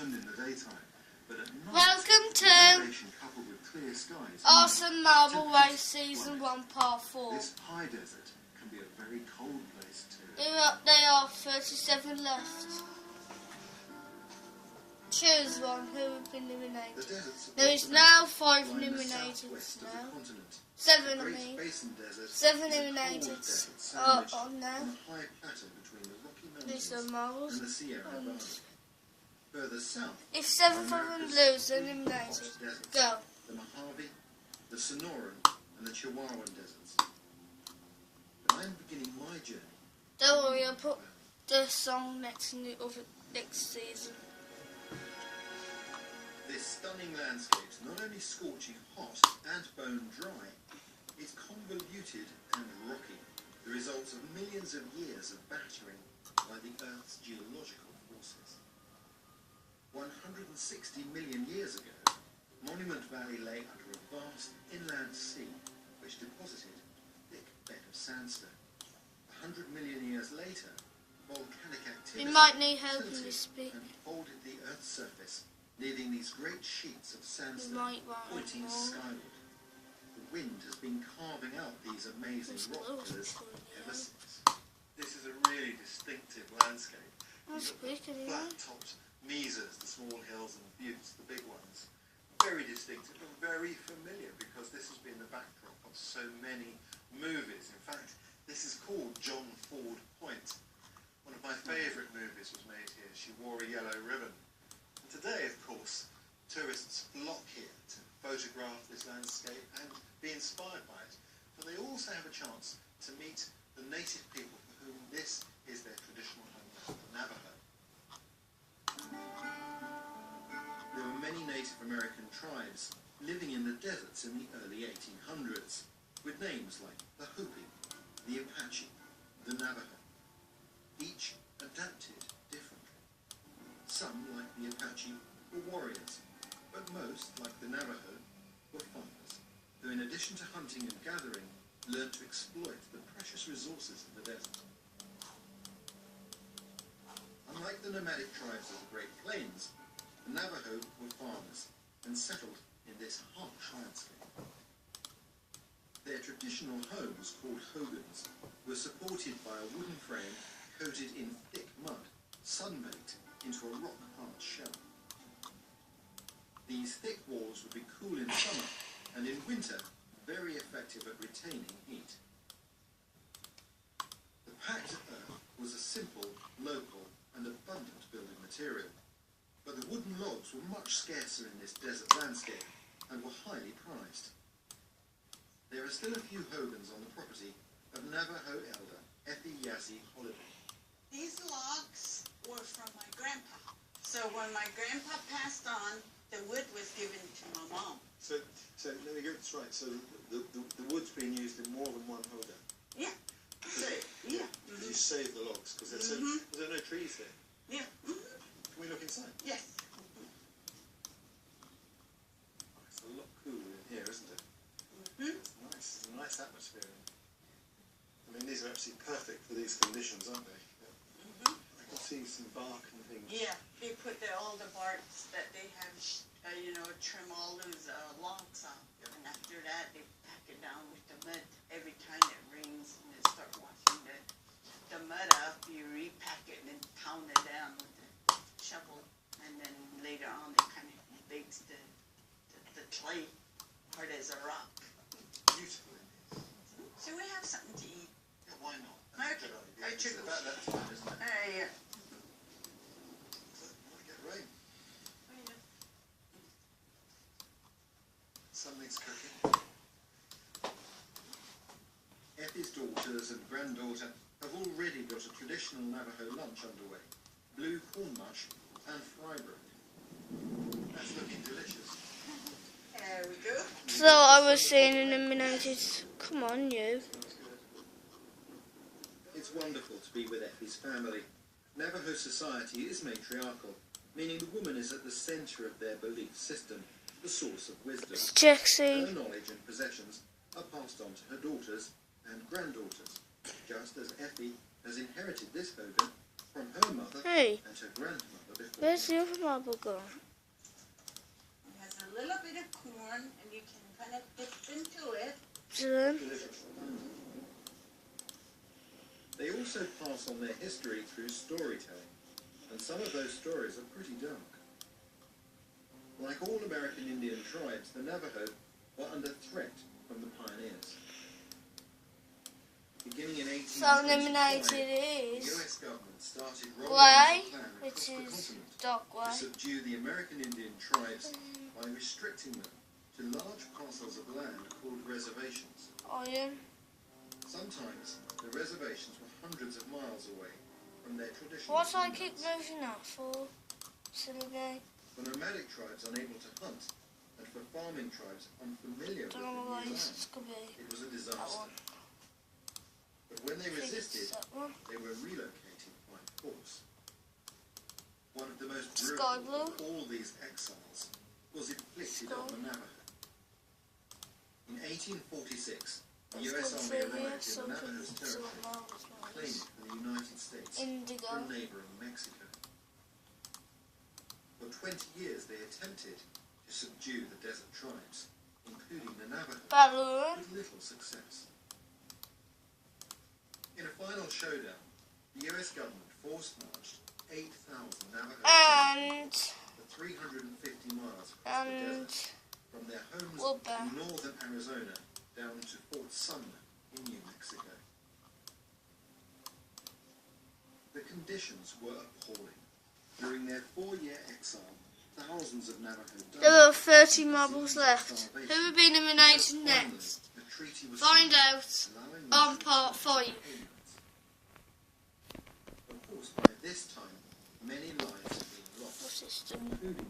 burned in the daytime, but at night, Welcome to illumination coupled with clear skies Arson Marble to Race pitch Season black. 1 Part 4. This high desert can be a very cold place too. There are 37 left. Choose one who have been The eliminated. deserts of There is North now America 5 lie in the eliminated southwest of the now. continent. 7 The I Great mean. Basin Desert 7 is a cold eliminated desert are sandwiched on now. on a high plateau between the Rocky These Mountains are marbles. and the Sierra Nevada. Further south, If 7 of them America's lose, they're three eliminated. hot deserts, Go. the Mojave, the Sonoran, and the Chihuahuan deserts. But I'm beginning my journey. Don't worry, I'll put the song next season. This stunning landscape is not only scorching hot and bone dry, it's convoluted and rocky, the results of millions of years of battering by the Earth's geological forces. 160 million years ago, Monument Valley lay under a vast inland sea which deposited a thick bed of sandstone. 100 million years later, volcanic activity You might need help in tilted this bit. and folded the Earth's surface, leaving these great sheets of You sandstone might want pointing more. skyward. The wind has been carving out these amazing It's rock close, pillars yeah. ever since. This is a really distinctive landscape. That's You've got quick anyway. flat-topped mesas, the small hills and buttes, the big ones. Very distinctive and very familiar because this has been the backdrop of so many movies. In fact, this is called John Ford Point. One of my favourite movies was made here. She Wore a Yellow Ribbon. And today, of course, tourists flock here to photograph this landscape and be inspired by it. But they also have a chance to meet the native people for whom this is their traditional homeland, the Navajo. There were many Native American tribes living in the deserts in the early 1800s, with names like the Hopi, the Apache, the Navajo, each adapted differently. Some, like the Apache, were warriors, but most, like the Navajo, were farmers, who in addition to hunting and gathering, learned to exploit the precious resources of the desert. Unlike the nomadic tribes of the Great Plains, the Navajo were farmers and settled in this harsh landscape. Their traditional homes, called hogans, were supported by a wooden frame coated in thick mud, sun-baked into a rock-hard shell. These thick walls would be cool in summer and in winter very effective at retaining heat. The packed earth was a simple, local and abundant building material, but the wooden logs were much scarcer in this desert landscape and were highly prized. There are still a few hogans on the property of Navajo elder Effie Yazzie Holiday. These logs were from my grandpa. So when my grandpa passed on, the wood was given to my mom. So let me get this right. So the wood's being used in more than one hogan. Yeah. So, yeah. You save the logs because there's no trees there. Yeah. Can we look inside? Yes. It's a lot cooler in here, isn't it? It's nice. It's a nice atmosphere. I mean, these are absolutely perfect for these conditions, aren't they? I can see some bark and things. Yeah. They put all the barks that they have, trim all those logs off. And after that, they pack it down with the mud. Every time it rains and they start washing the mud up, you repack it and then pound it down with the shovel. And then later on, it kind of makes the clay hard as a rock. Beautiful. So we have something to eat. Yeah, why not? Okay. It's about that time, isn't it? Yeah. Might get rain. Something's cooking. Effie's daughters and granddaughter have already got a traditional Navajo lunch underway. Blue corn mush and fry bread. That's looking delicious. There we go. So I was saying eliminated. Come on, you. It's wonderful to be with Effie's family. Navajo society is matriarchal, meaning the woman is at the centre of their belief system, the source of wisdom. It's Jexy. Her knowledge and possessions are passed on to her daughters and granddaughters, just as Effie has inherited this hogan from her mother Hey, and her grandmother before. where's the other marble gone? It has a little bit of corn, and you can kind of dip into it. Dylan? They also pass on their history through storytelling, and some of those stories are pretty dark. Like all American Indian tribes, the Navajo were under threat from the pioneers. Beginning in So 1825, eliminated the is US government started rolling Way, out a plan which across the is continent dark to way. subdue the American Indian tribes by restricting them to large parcels of land called reservations. Iron. Sometimes the reservations were hundreds of miles away from their traditional What I keep homelands. moving that for? Silly game. For nomadic tribes unable to hunt, and for farming tribes unfamiliar with the Don't know new why land, this could be. it was a That disaster. one. But when they I think resisted, it's that one. they were relocated by force. One of the most Sky brutal of blue. all these exiles was inflicted on the Navajo. In 1846, the It's US got Army three here, arrived in so the it's Navajo's got territory, marbles, claiming for the United States Indigo. from neighboring Mexico. For 20 years they attempted to subdue the desert tribes, including the Navajo, Balloon. with little success. In a final showdown, the US government force-marched 8,000 Navajo And for 350 miles across the desert, from their homes Woodburn. in northern Arizona down to Fort Sumner in New Mexico. The conditions were appalling. During their 4-year exile, thousands of Navajo died. there are 30 of marbles disease and left. starvation. Who will be eliminated Finally, next? the treaty was Find signed, out allowing them on to part return to 5. their homelands. Of course, by this time, many lives had been lost, What's this doing? including